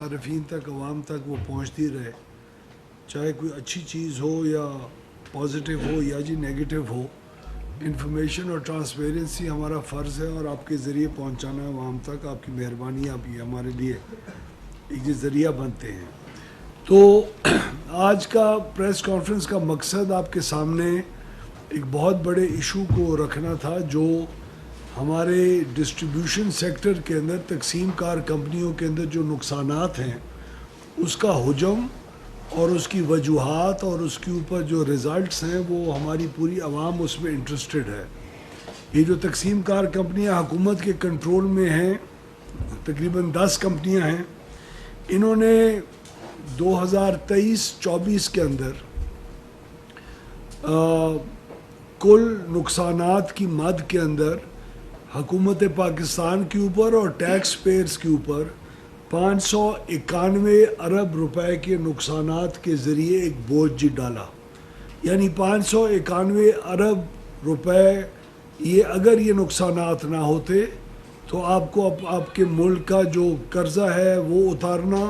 صارفین تک عوام تک وہ پہنچتی رہے، چاہے کوئی اچھی چیز ہو یا پازیٹیو ہو یا جی نیگیٹو ہو. انفارمیشن اور ٹرانسپیرنسی ہمارا فرض ہے اور آپ کے ذریعے پہنچانا عوام تک. آپ کی مہربانیاں بھی ہمارے لیے ایک ذریعہ بنتے ہیں. تو آج کا پریس کانفرنس کا مقصد آپ کے سامنے ایک بہت بڑے ایشو کو رکھنا تھا جو ہمارے ڈسٹریبیوشن سیکٹر کے اندر تقسیم کار کمپنیوں کے اندر جو نقصانات ہیں اس کا حجم اور اس کی وجوہات اور اس کے اوپر جو رزلٹس ہیں وہ ہماری پوری عوام اس میں انٹرسٹڈ ہے. یہ جو تقسیم کار کمپنیاں حکومت کے کنٹرول میں ہیں، تقریباً 10 کمپنیاں ہیں. انہوں نے 2023-24 کے اندر کل نقصانات کی مد کے اندر حکومت پاکستان کے اوپر اور ٹیکس پیئرز کے اوپر 591 ارب روپے کے نقصانات کے ذریعے ایک بوجھ ڈالا. یعنی 591 ارب روپے اگر یہ نقصانات نہ ہوتے تو آپ کو آپ کے ملک کا جو قرضہ ہے وہ اتارنا،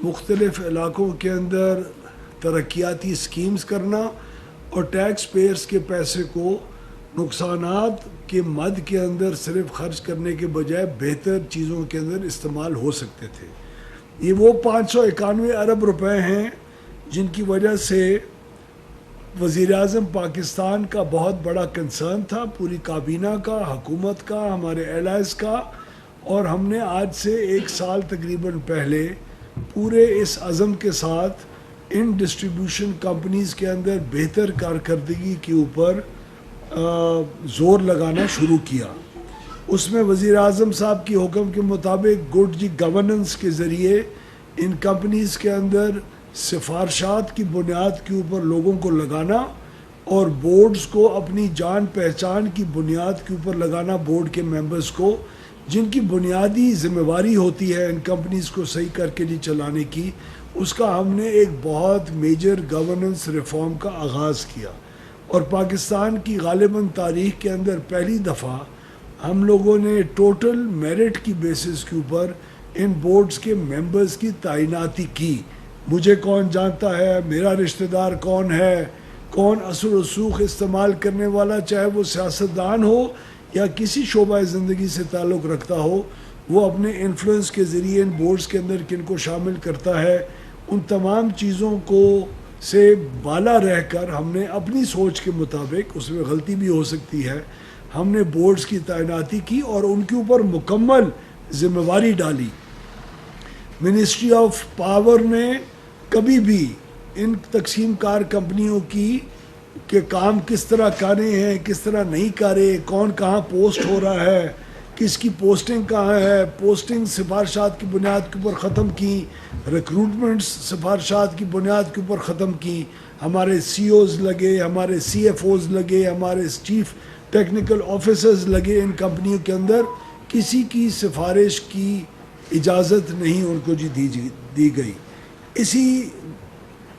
مختلف علاقوں کے اندر ترقیاتی سکیمز کرنا اور ٹیکس پیئرز کے پیسے کو نقصانات کے مد کے اندر صرف خرچ کرنے کے بجائے بہتر چیزوں کے اندر استعمال ہو سکتے تھے. یہ وہ 591 ارب روپے ہیں جن کی وجہ سے وزیر اعظم پاکستان کا بہت بڑا کنسرن تھا، پوری کابینہ کا، حکومت کا، ہمارے ایلائز کا. اور ہم نے آج سے 1 سال تقریباً پہلے پورے اس عزم کے ساتھ ان ڈسٹریبیوشن کمپنیز کے اندر بہتر کارکردگی کے اوپر زور لگانا شروع کیا. اس میں وزیر اعظم صاحب کی حکم کے مطابق گڈ گورننس کے ذریعے ان کمپنیز کے اندر سفارشات کی بنیاد کے اوپر لوگوں کو لگانا اور بورڈز کو اپنی جان پہچان کی بنیاد کے اوپر لگانا، بورڈ کے ممبرز کو جن کی بنیادی ذمہ داری ہوتی ہے ان کمپنیز کو صحیح کر کے نہیں چلانے کی. اس کا ہم نے ایک بہت میجر گورننس ریفارم کا آغاز کیا اور پاکستان کی غالباً تاریخ کے اندر پہلی دفعہ ہم لوگوں نے ٹوٹل میرٹ کی بیسس کے اوپر ان بورڈز کے ممبرز کی تعیناتی کی. مجھے کون جانتا ہے، میرا رشتہ دار کون ہے، کون اثر و رسوخ استعمال کرنے والا، چاہے وہ سیاستدان ہو یا کسی شعبہ زندگی سے تعلق رکھتا ہو، وہ اپنے انفلوئنس کے ذریعے ان بورڈز کے اندر کن کو شامل کرتا ہے. ان تمام چیزوں کو سے بالا رہ کر ہم نے اپنی سوچ کے مطابق، اس میں غلطی بھی ہو سکتی ہے، ہم نے بورڈز کی تعیناتی کی اور ان کے اوپر مکمل ذمہ داری ڈالی. منسٹری آف پاور نے کبھی بھی ان تقسیم کار کمپنیوں کی کہ کام کس طرح کرے ہیں، کس طرح نہیں کرے، کون کہاں پوسٹ ہو رہا ہے، کس کی پوسٹنگ کہاں ہے، پوسٹنگ سفارشات کی بنیاد کے اوپر ختم کی، ریکروٹمنٹس سفارشات کی بنیاد کے اوپر ختم کی. ہمارے سی اوز لگے، ہمارے سی ایف اوز لگے، ہمارے چیف ٹیکنیکل آفیسرز لگے ان کمپنیوں کے اندر. کسی کی سفارش کی اجازت نہیں ان کو دی گئی. اسی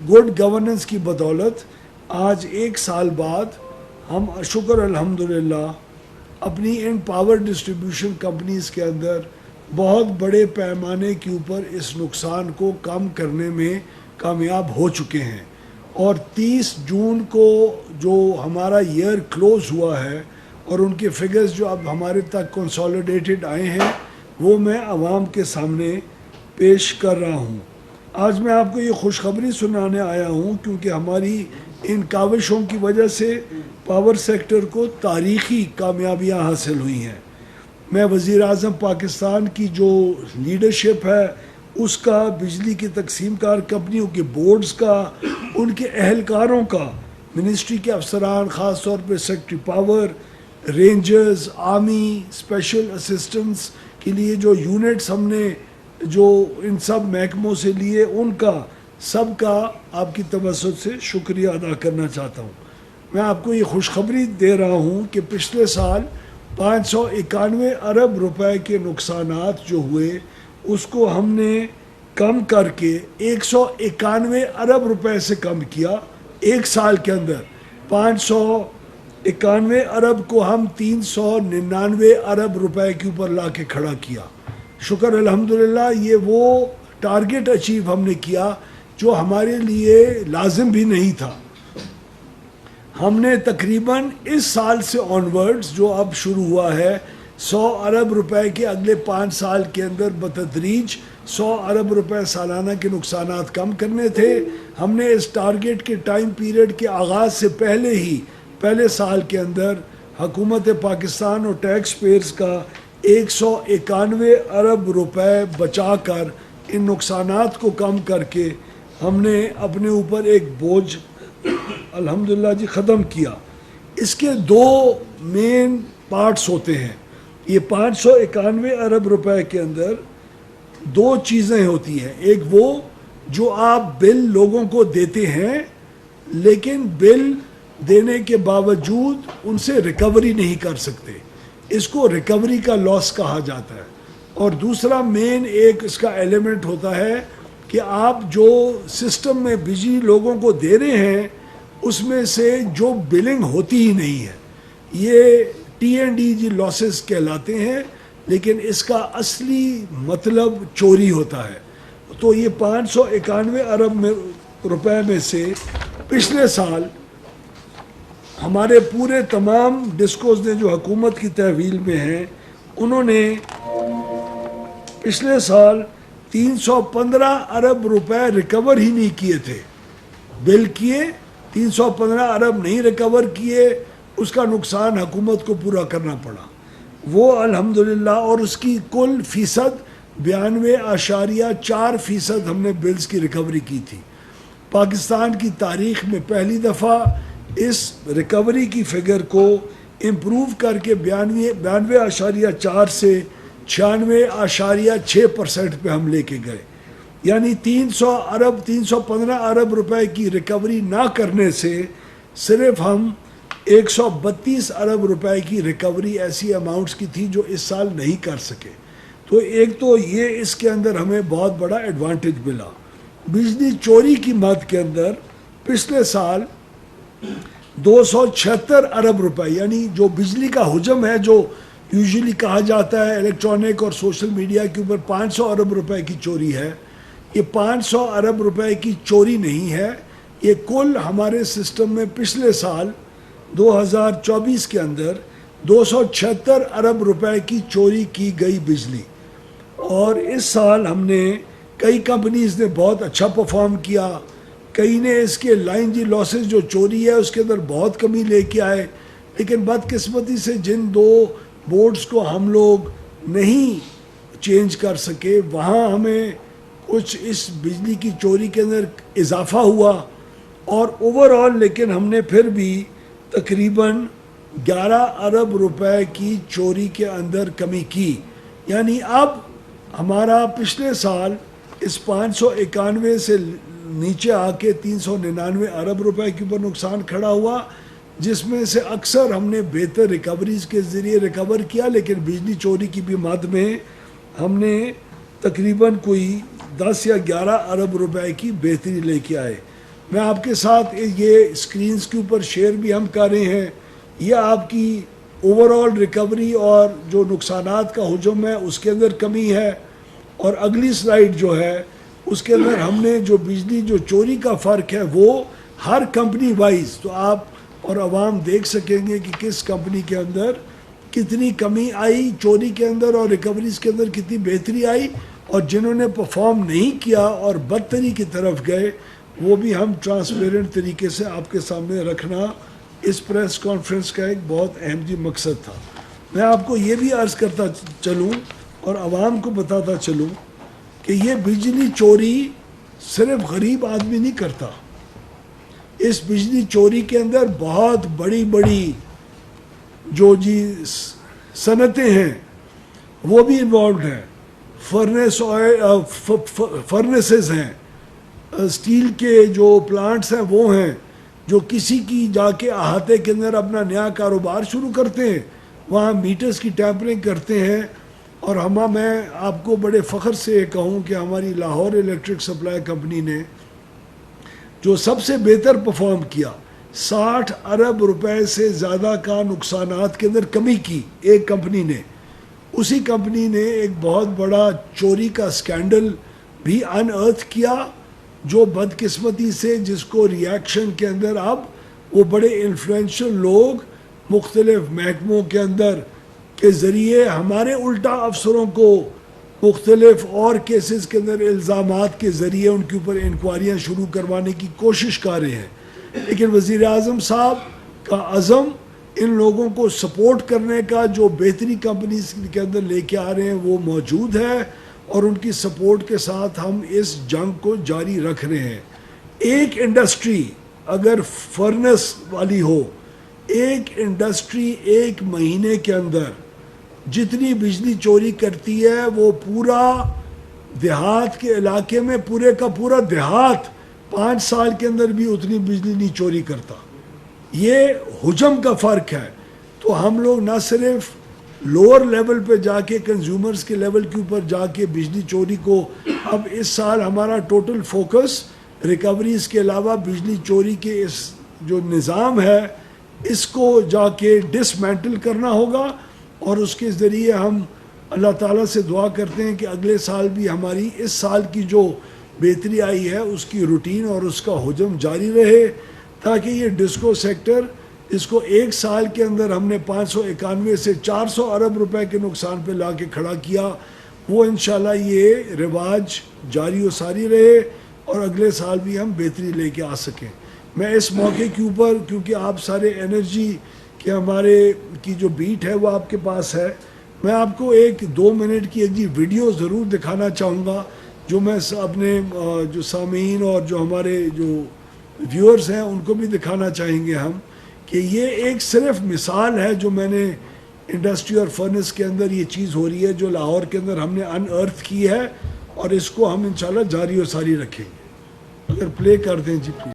گڈ گورننس کی بدولت آج 1 سال بعد ہم شکر الحمدللہ اپنی ان پاور ڈسٹریبیوشن کمپنیز کے اندر بہت بڑے پیمانے کے اوپر اس نقصان کو کم کرنے میں کامیاب ہو چکے ہیں. اور 30 جون کو جو ہمارا ایئر کلوز ہوا ہے اور ان کے فگرز جو اب ہمارے تک کنسولیڈیٹڈ آئے ہیں وہ میں عوام کے سامنے پیش کر رہا ہوں. آج میں آپ کو یہ خوشخبری سنانے آیا ہوں کیونکہ ہماری ان کاوشوں کی وجہ سے پاور سیکٹر کو تاریخی کامیابیاں حاصل ہوئی ہیں. میں وزیر اعظم پاکستان کی جو لیڈرشپ ہے اس کا، بجلی کی تقسیم کار کمپنیوں کے بورڈز کا، ان کے اہلکاروں کا، منسٹری کے افسران، خاص طور پہ secretary power, rangers, army, special assistants کے لیے جو یونٹس ہم نے جو ان سب محکموں سے لیے، ان کا سب کا آپ کی توسط سے شکریہ ادا کرنا چاہتا ہوں. میں آپ کو یہ خوشخبری دے رہا ہوں کہ پچھلے سال 591 ارب روپے کے نقصانات جو ہوئے اس کو ہم نے کم کر کے 191 ارب روپے سے کم کیا. 1 سال کے اندر 591 ارب کو ہم 399 ارب روپے کے اوپر لا کے کھڑا کیا. شکر الحمدللہ. یہ وہ ٹارگٹ اچیو ہم نے کیا جو ہمارے لیے لازم بھی نہیں تھا. ہم نے تقریباً اس سال سے آنورڈز جو اب شروع ہوا ہے 100 ارب روپے کے اگلے 5 سال کے اندر بتدریج 100 ارب روپے سالانہ کے نقصانات کم کرنے تھے. ہم نے اس ٹارگٹ کے ٹائم پیریڈ کے آغاز سے پہلے ہی پہلے سال کے اندر حکومت پاکستان اور ٹیکس پیئرز کا 191 ارب روپے بچا کر ان نقصانات کو کم کر کے ہم نے اپنے اوپر ایک بوجھ الحمدللہ جی ختم کیا. اس کے 2 مین پارٹس ہوتے ہیں. یہ 591 ارب روپے کے اندر 2 چیزیں ہوتی ہیں. ایک وہ جو آپ بل لوگوں کو دیتے ہیں لیکن بل دینے کے باوجود ان سے ریکوری نہیں کر سکتے, اس کو ریکوری کا لاس کہا جاتا ہے. اور دوسرا مین ایک اس کا ایلیمنٹ ہوتا ہے کہ آپ جو سسٹم میں بجلی لوگوں کو دے رہے ہیں اس میں سے جو بلنگ ہوتی ہی نہیں ہے, یہ T&D لاسز کہلاتے ہیں, لیکن اس کا اصلی مطلب چوری ہوتا ہے. تو یہ 591 ارب روپے میں سے پچھلے سال ہمارے پورے تمام ڈسکوز نے جو حکومت کی تحویل میں ہیں انہوں نے پچھلے سال 315 ارب روپے ریکور ہی نہیں کیے تھے. بل کیے 315 ارب نہیں ریکور کیے, اس کا نقصان حکومت کو پورا کرنا پڑا. وہ الحمدللہ اور اس کی کل فیصد 92.4% ہم نے بلز کی ریکوری کی تھی. پاکستان کی تاریخ میں پہلی دفعہ اس ریکوری کی فگر کو امپروو کر کے 92.4 سے 96.6% پہ ہم لے کے گئے. یعنی 315 ارب روپے کی ریکوری نہ کرنے سے صرف ہم 132 ارب روپے کی ریکوری ایسی اماؤنٹس کی تھی جو اس سال نہیں کر سکے. تو ایک تو یہ اس کے اندر ہمیں بہت بڑا ایڈوانٹیج ملا. بجلی چوری کی مد کے اندر پچھلے سال 276 ارب روپے, یعنی جو بجلی کا حجم ہے جو یوزلی کہا جاتا ہے الیکٹرانک اور سوشل میڈیا کے اوپر 500 ارب روپے کی چوری ہے, یہ 500 ارب روپے کی چوری نہیں ہے. یہ کل ہمارے سسٹم میں پچھلے سال 2024 کے اندر 276 ارب روپے کی چوری کی گئی بجلی. اور اس سال ہم نے کئی کمپنیز نے بہت اچھا پرفارم کیا, کئی نے اس کے لائن جی لاسز جو چوری ہے اس کے اندر بہت کمی لے کے آئے. لیکن بدقسمتی سے جن 2 بورڈز کو ہم لوگ نہیں چینج کر سکے وہاں ہمیں کچھ اس بجلی کی چوری کے اندر اضافہ ہوا. اور اوورآل لیکن ہم نے پھر بھی تقریباً 11 ارب روپے کی چوری کے اندر کمی کی. یعنی اب ہمارا پچھلے سال اس 591 سے نیچے آ کے 399 ارب روپے کے اوپر نقصان کھڑا ہوا, جس میں سے اکثر ہم نے بہتر ریکوریز کے ذریعے ریکور کیا. لیکن بجلی چوری کی بھی مد میں ہم نے تقریباً کوئی 10 یا 11 ارب روپے کی بہتری لے کے آئے. میں آپ کے ساتھ یہ اسکرینز کے اوپر شیئر بھی ہم کر رہے ہیں. یہ آپ کی اوورآل ریکوری اور جو نقصانات کا حجم ہے اس کے اندر کمی ہے. اور اگلی سلائیڈ جو ہے اس کے اندر ہم نے جو بجلی جو چوری کا فرق ہے وہ ہر کمپنی وائز, تو آپ اور عوام دیکھ سکیں گے کہ کس کمپنی کے اندر کتنی کمی آئی چوری کے اندر اور ریکوریز کے اندر کتنی بہتری آئی. اور جنہوں نے پرفارم نہیں کیا اور بدتری کی طرف گئے وہ بھی ہم ٹرانسپیرنٹ طریقے سے آپ کے سامنے رکھنا اس پریس کانفرنس کا ایک بہت اہم جی مقصد تھا. میں آپ کو یہ بھی عرض کرتا چلوں اور عوام کو بتاتا چلوں کہ یہ بجلی چوری صرف غریب آدمی نہیں کرتا. اس بجلی چوری کے اندر بہت بڑی بڑی جو جی صنعتیں ہیں وہ بھی انوالوڈ ہیں. فرنسز ہیں, اسٹیل کے جو پلانٹس ہیں وہ ہیں جو کسی کی جا کے احاطے کے اندر اپنا نیا کاروبار شروع کرتے ہیں, وہاں میٹرز کی ٹیمپرنگ کرتے ہیں. اور میں آپ کو بڑے فخر سے کہوں کہ ہماری لاہور الیکٹرک سپلائی کمپنی نے جو سب سے بہتر پرفارم کیا 60 ارب روپے سے زیادہ کا نقصانات کے اندر کمی کی ایک کمپنی نے. اسی کمپنی نے ایک بہت بڑا چوری کا سکینڈل بھی ان ارتھ کیا, جو بدقسمتی سے جس کو ریاکشن کے اندر اب وہ بڑے انفلوئنشل لوگ مختلف محکموں کے اندر کے ذریعے ہمارے الٹا افسروں کو مختلف اور کیسز کے اندر الزامات کے ذریعے ان کے اوپر انکوائریاں شروع کروانے کی کوشش کر رہے ہیں. لیکن وزیر اعظم صاحب کا عزم ان لوگوں کو سپورٹ کرنے کا جو بہتری کمپنیز کے اندر لے کے آ رہے ہیں وہ موجود ہے, اور ان کی سپورٹ کے ساتھ ہم اس جنگ کو جاری رکھ رہے ہیں. ایک انڈسٹری اگر فرنس والی ہو, ایک انڈسٹری ایک مہینے کے اندر جتنی بجلی چوری کرتی ہے وہ پورا دیہات کے علاقے میں پورے کا پورا دیہات 5 سال کے اندر بھی اتنی بجلی نہیں چوری کرتا. یہ حجم کا فرق ہے. تو ہم لوگ نہ صرف لوور لیول پہ جا کے کنزیومرز کے لیول کے اوپر جا کے بجلی چوری کو, اب اس سال ہمارا ٹوٹل فوکس ریکوریز کے علاوہ بجلی چوری کے اس جو نظام ہے اس کو جا کے ڈسمینٹل کرنا ہوگا, اور اس کے ذریعے ہم اللہ تعالیٰ سے دعا کرتے ہیں کہ اگلے سال بھی ہماری اس سال کی جو بہتری آئی ہے اس کی روٹین اور اس کا حجم جاری رہے, تاکہ یہ ڈسکو سیکٹر اس کو ایک سال کے اندر ہم نے 591 سے 400 ارب روپے کے نقصان پہ لا کے کھڑا کیا, وہ انشاءاللہ یہ رواج جاری و ساری رہے اور اگلے سال بھی ہم بہتری لے کے آ سکیں. میں اس موقع کے اوپر, کیونکہ آپ سارے انرجی کہ ہمارے کی جو بیٹ ہے وہ آپ کے پاس ہے, میں آپ کو ایک 2 منٹ کی ایک ویڈیو ضرور دکھانا چاہوں گا جو میں اپنے جو سامعین اور جو ہمارے جو ویورز ہیں ان کو بھی دکھانا چاہیں گے ہم, کہ یہ ایک صرف مثال ہے جو میں نے انڈسٹری اور فرنس کے اندر یہ چیز ہو رہی ہے جو لاہور کے اندر ہم نے ان ارتھ کی ہے, اور اس کو ہم انشاءاللہ جاری و ساری رکھیں گے. اگر پلے کر دیں جی پلیز.